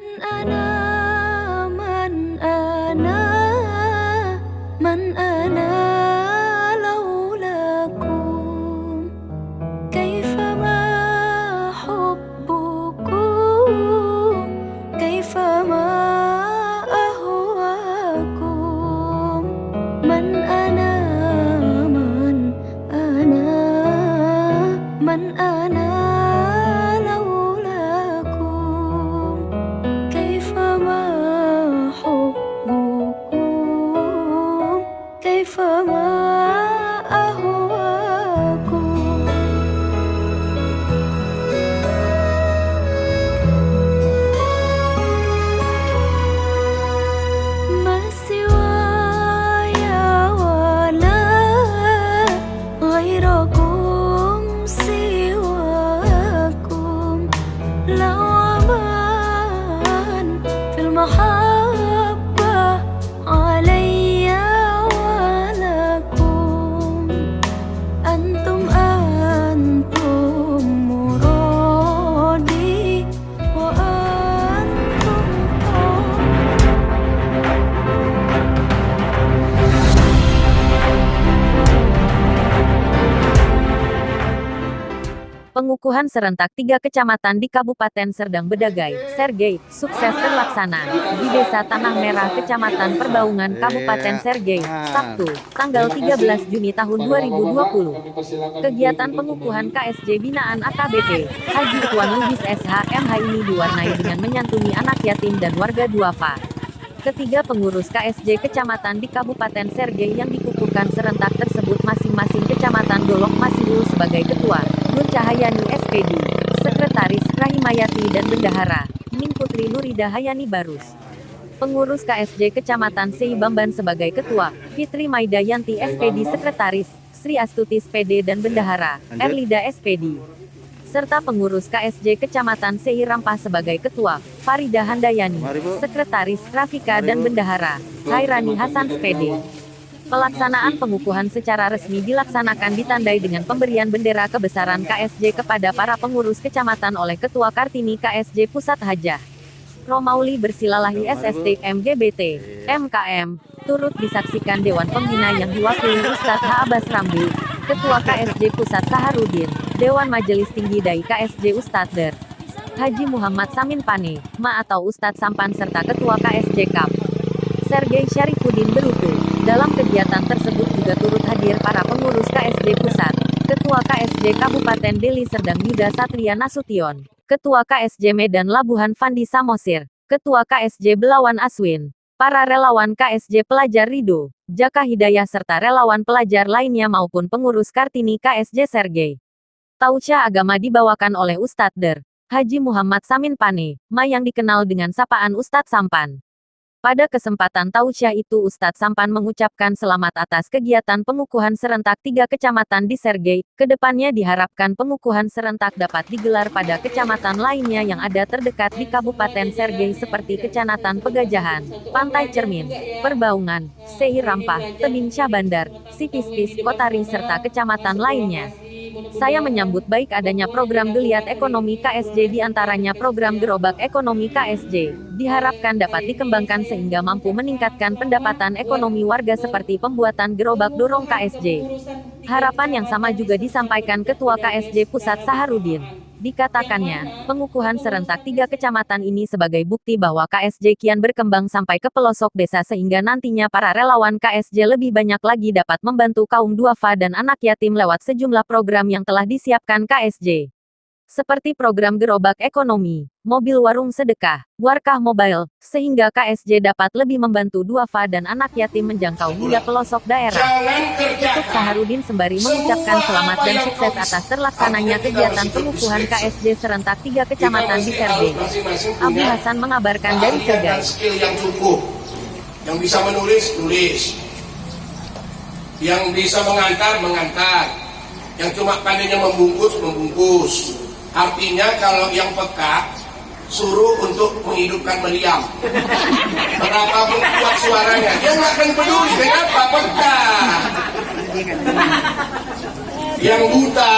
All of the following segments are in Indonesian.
من أنا من أنا من أنا لولاكم كيفما حبكم كيفما أهواكم من أنا من أنا من أنا لولاكم كيفما حبكم كيفما أهواكم ما سواي ولا غيركم سواكم لا أمان في المحبة علي ولكم أنتم مرادي وأنتم Pengukuhan serentak 3 kecamatan di Kabupaten Serdang Bedagai, Sergei, sukses terlaksana di Desa Tanah Merah, Kecamatan Perbaungan, Kabupaten Sergei, Sabtu, tanggal 13 Juni tahun 2020. Kegiatan pengukuhan KSJ binaan AKBP Haji Tuan Lubis SHMH ini diwarnai dengan menyantuni anak yatim dan warga duafa. Ketiga pengurus KSJ kecamatan di Kabupaten Sergei yang dikukuhkan serentak tersebut masing-masing Kecamatan Dolok Masiul sebagai ketua, Nur Cahayani SPD, Sekretaris Rahimayati dan Bendahara, Min Putri Nurida Hayani Barus. Pengurus KSJ Kecamatan Sei Bamban sebagai ketua, Fitri Maida Yanti SPD Sekretaris, Sri Astuti SPD dan Bendahara, Erlida SPD. Serta pengurus KSJ Kecamatan Sei Rampah sebagai ketua, Farida Handayani, Sekretaris Rafika dan Bendahara, Hairani Hasan SPD. Pelaksanaan pengukuhan secara resmi dilaksanakan ditandai dengan pemberian bendera kebesaran KSJ kepada para pengurus kecamatan oleh Ketua Kartini KSJ Pusat Hajah Romauli Bersilalahi SST MGBT MKM. Turut disaksikan Dewan Pembina yang diwakili Ustadz H. Abbas Ramli, Ketua KSJ Pusat Saharudin, Dewan Majelis Tinggi Dai KSJ Ustadz Der Haji Muhammad Samin Pane, Ma atau Ustadz Sampan serta Ketua KSJ KAP Sergei Syarifuddin Berutu. Dalam kegiatan tersebut juga turut hadir para pengurus KSJ Pusat, Ketua KSJ Kabupaten Deli Serdang Yuda Satria Nasution, Ketua KSJ Medan Labuhan Fandi Samosir, Ketua KSJ Belawan Aswin, para relawan KSJ Pelajar Rido, Jaka Hidayah serta relawan pelajar lainnya maupun pengurus Kartini KSJ Sergei. Tausiah agama dibawakan oleh Ustadz Der Haji Muhammad Samin Pane, Ma yang dikenal dengan sapaan Ustadz Sampan. Pada kesempatan tausiah itu Ustadz Sampan mengucapkan selamat atas kegiatan pengukuhan serentak 3 kecamatan di Sergei. Kedepannya diharapkan pengukuhan serentak dapat digelar pada kecamatan lainnya yang ada terdekat di Kabupaten Sergei seperti Kecamatan Pegajahan, Pantai Cermin, Perbaungan, Sei Rampah, Tebing Syahbandar, Sipispis, Kotari serta kecamatan lainnya. Saya menyambut baik adanya program geliat ekonomi KSJ diantaranya program gerobak ekonomi KSJ. Diharapkan dapat dikembangkan sehingga mampu meningkatkan pendapatan ekonomi warga seperti pembuatan gerobak dorong KSJ. Harapan yang sama juga disampaikan Ketua KSJ Pusat Saharudin. Dikatakannya, pengukuhan serentak 3 kecamatan ini sebagai bukti bahwa KSJ kian berkembang sampai ke pelosok desa sehingga nantinya para relawan KSJ lebih banyak lagi dapat membantu kaum duafa dan anak yatim lewat sejumlah program yang telah disiapkan KSJ. Seperti program gerobak ekonomi, mobil warung sedekah, warkah mobile, sehingga KSJ dapat lebih membantu duafa dan anak yatim menjangkau hingga pelosok daerah. Ketuk Saharudin sembari mengucapkan selamat dan sukses atas terlaksananya kegiatan pengukuhan KSJ serentak 3 kecamatan di Sergei. Abu Hasan mengabarkan dari Sergei. Skill yang cukup, yang bisa menulis, tulis, yang bisa mengantar, mengantar, yang cuma pandainya membungkus, membungkus. Artinya kalau yang peka suruh untuk menghidupkan meriam. Berapapun kuat suaranya, dia nggak akan peduli. Kenapa? Peka. Yang buta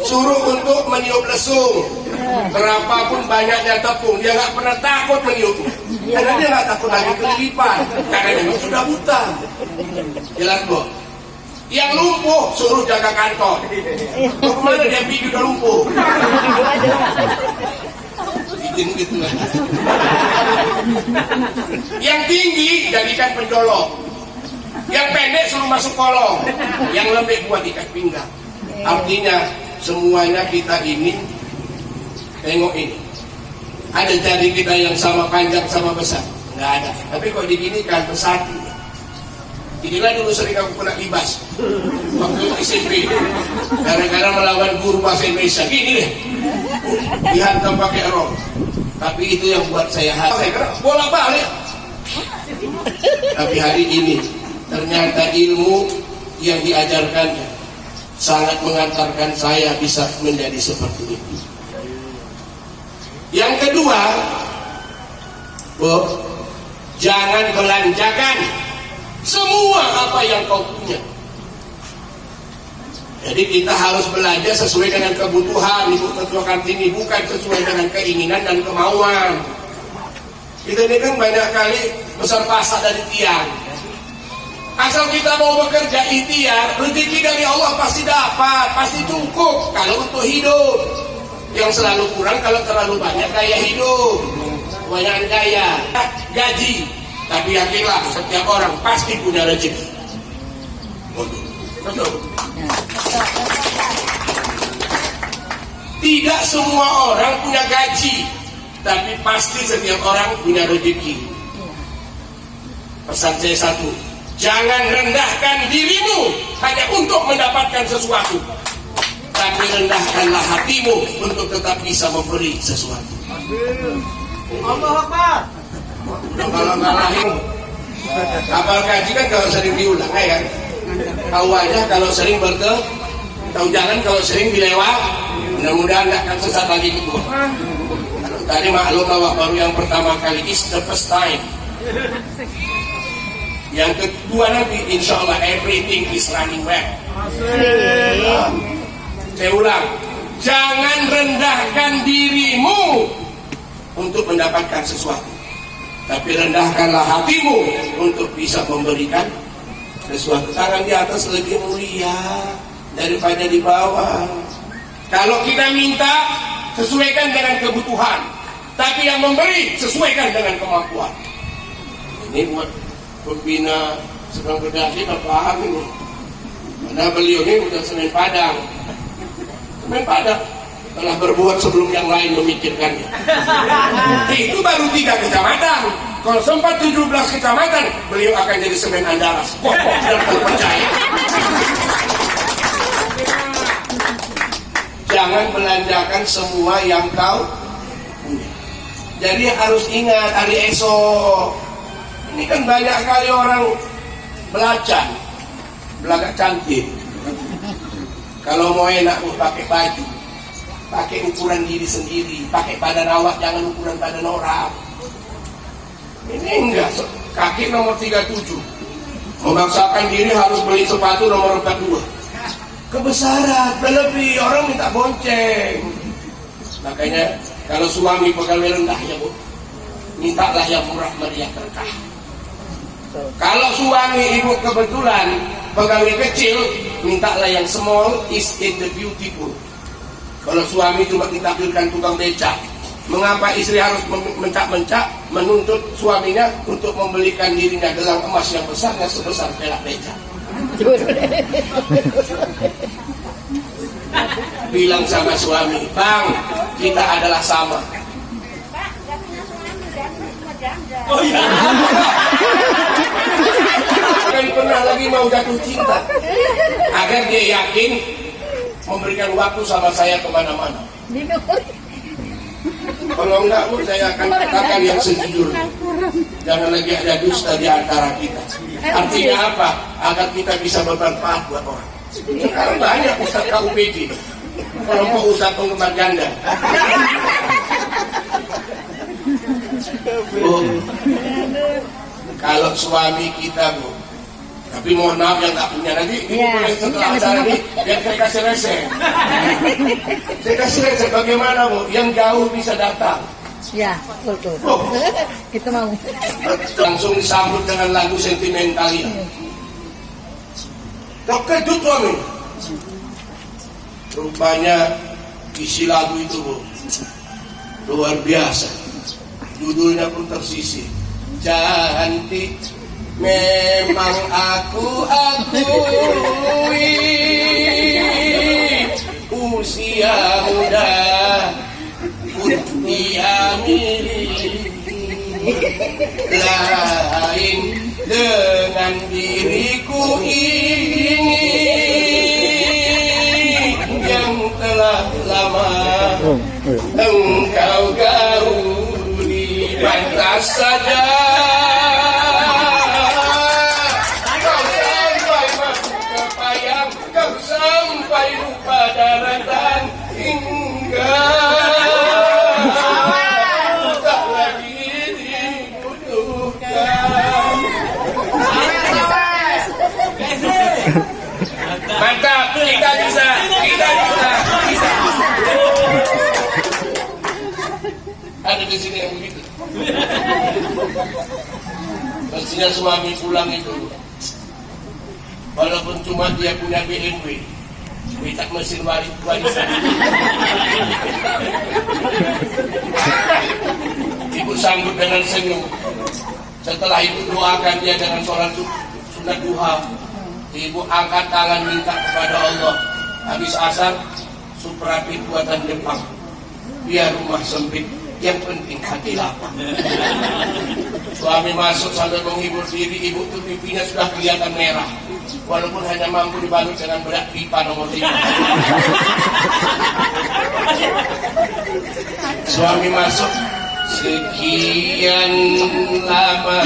suruh untuk meniup lesung. Berapapun banyaknya tepung, dia nggak pernah takut meniupnya. Karena dia nggak takut lagi kelilipan. Karena memang sudah buta. Jelas, Bu? Yang lumpuh suruh jaga kantor. Mau kemana dia pergi udah lumpuh? Izin gitu lah. Yang tinggi jadikan penjolok. Yang pendek suruh masuk kolong. Yang lembek buat ikat pinggang. Artinya semuanya kita ini tengok ini. Ada jari kita yang sama panjang sama besar? Nggak ada. Tapi kok diginikan bersatu. Inilah dulu sering aku kena libas waktu SMP. Gara-gara melawan guru bahasa Indonesia. Gini deh. Dihantam pakai rok. Tapi itu yang buat saya hati. Saya kira bola balik. Tapi hari ini ternyata ilmu yang diajarkannya sangat mengantarkan saya bisa menjadi seperti itu. Yang kedua, Bu, jangan belanjakan semua apa yang kau punya. Jadi kita harus belanja sesuai dengan kebutuhan, Ibu Ketua Kartini, bukan sesuai dengan keinginan dan kemauan. Kita ini kan banyak kali besar pasak dari tiang. Asal kita mau bekerja ikhtiar, rezeki dari Allah pasti dapat, pasti cukup kalau untuk hidup. Yang selalu kurang kalau terlalu banyak gaya hidup. Kebanyakan gaya, gaji. Tapi yakinlah setiap orang pasti punya rezeki. Betul. Tidak semua orang punya gaji, tapi pasti setiap orang punya rezeki. Pesan saya satu, jangan rendahkan dirimu hanya untuk mendapatkan sesuatu, tapi rendahkanlah hatimu untuk tetap bisa memberi sesuatu. Allah Akbar. Kalau ngalahin kapal kaji kan kalau sering diulang ya kan. Tahu aja kalau sering tahu jalan kalau sering dilewat. Mudah-mudahan tidak akan sesat lagi kedua. Kalau tadi maklum bahwa baru yang pertama kali is the first time. Yang kedua nanti insya Allah everything is running well. Saya ulang, jangan rendahkan dirimu untuk mendapatkan sesuatu, tapi rendahkanlah hatimu untuk bisa memberikan sesuatu. Tangan di atas lebih mulia daripada di bawah. Kalau kita minta, sesuaikan dengan kebutuhan, tapi yang memberi sesuaikan dengan kemampuan. Ini buat pembina Seberang Berdaki paham ini. Karena beliau ini udah Semen Padang telah berbuat sebelum yang lain memikirkannya. Itu baru 3 kecamatan. Kalau sempat 17 kecamatan, beliau akan jadi Semen Andalas. Kokoh dan terpercaya. Jangan belanjakan semua yang kau punya. Jadi harus ingat hari esok. Ini kan banyak kali orang belajar cantik. Kalau mau enak pakai baju, pakai ukuran diri sendiri, pakai badan awak, jangan ukuran badan orang. Ini enggak, kaki nomor 37, memaksakan diri harus beli sepatu nomor 42. Kebesaran, berlebih, orang minta bonceng. Makanya kalau suami pegawai rendah ya Bu, mintalah yang murah meriah berkah. Kalau suami ibu kebetulan pegawai kecil, mintalah yang small is in the beautiful. Kalau suami cuma ditampilkan tukang becak, mengapa istri harus mencak-mencak menuntut suaminya untuk membelikan dirinya gelang emas yang besarnya sebesar pelak becak? Bilang sama suami, Bang, kita adalah sama. Oh iya. Kan pernah lagi mau jatuh cinta, agar dia yakin memberikan waktu sama saya kemana-mana. Kalau enggak Bu, saya akan katakan yang sejujurnya. Jangan lagi ada dusta di antara kita. Artinya apa? Agar kita bisa bermanfaat buat orang. Sekarang banyak ustaz KUPD, kelompok ustaz penggemar ganda. Bu, kalau suami kita Bu Tapi mohon maaf yang nggak punya nanti, ibu boleh setelah acara ini, biar saya kasih resep. Saya kasih resep bagaimana Bu, yang jauh bisa datang. Ya, betul. Oh. Kita mau. Langsung disambut dengan lagu sentimental ini. Terkejut suami. Rupanya isi lagu itu Bu, luar biasa. Judulnya pun tersisih. Cantik memang aku akui, usia muda dia miliki, lain dengan diriku ini yang telah lama engkau gauli. Pantas saja kau sampai masuk ke payang, kau sampai lupa daratan hingga tak lagi dibutuhkan. Mantap, kita bisa, kita bisa. Ada di sini yang begitu. Mestinya suami pulang itu, walaupun cuma dia punya BMW, minta mesin warisan. Ibu sambut dengan senyum. Setelah ibu doakan dia dengan sholat sunat duha, ibu angkat tangan minta kepada Allah. Habis asar, Suprapi buatan Jepang. Biar rumah sempit, yang penting hati lapang. Suami masuk sambil menghibur diri, ibu tuh pipinya sudah kelihatan merah, walaupun hanya mampu dibalut dengan berat pipa nomor 5. Suami masuk, sekian lama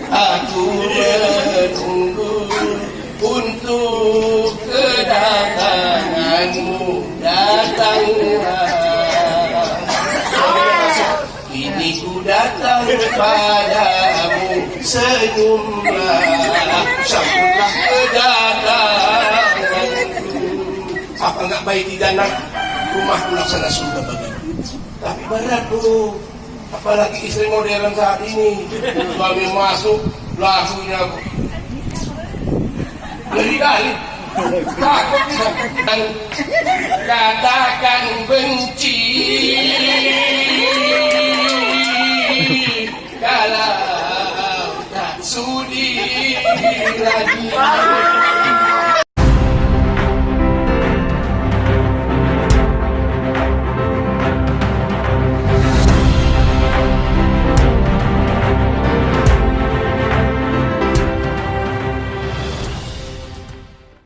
aku menunggu untuk kedatanganmu, datanglah. Ini ku datang padamu, senyumlah, sambutlah kedatanganku. Apa enggak baik di dalam rumahku laksana surga bagiku? Tapi berat Bu, apalagi istri modern saat ini. Suami masuk, lagunya ngeri kali. Takut dan katakan benci kalau tak sudi lagi.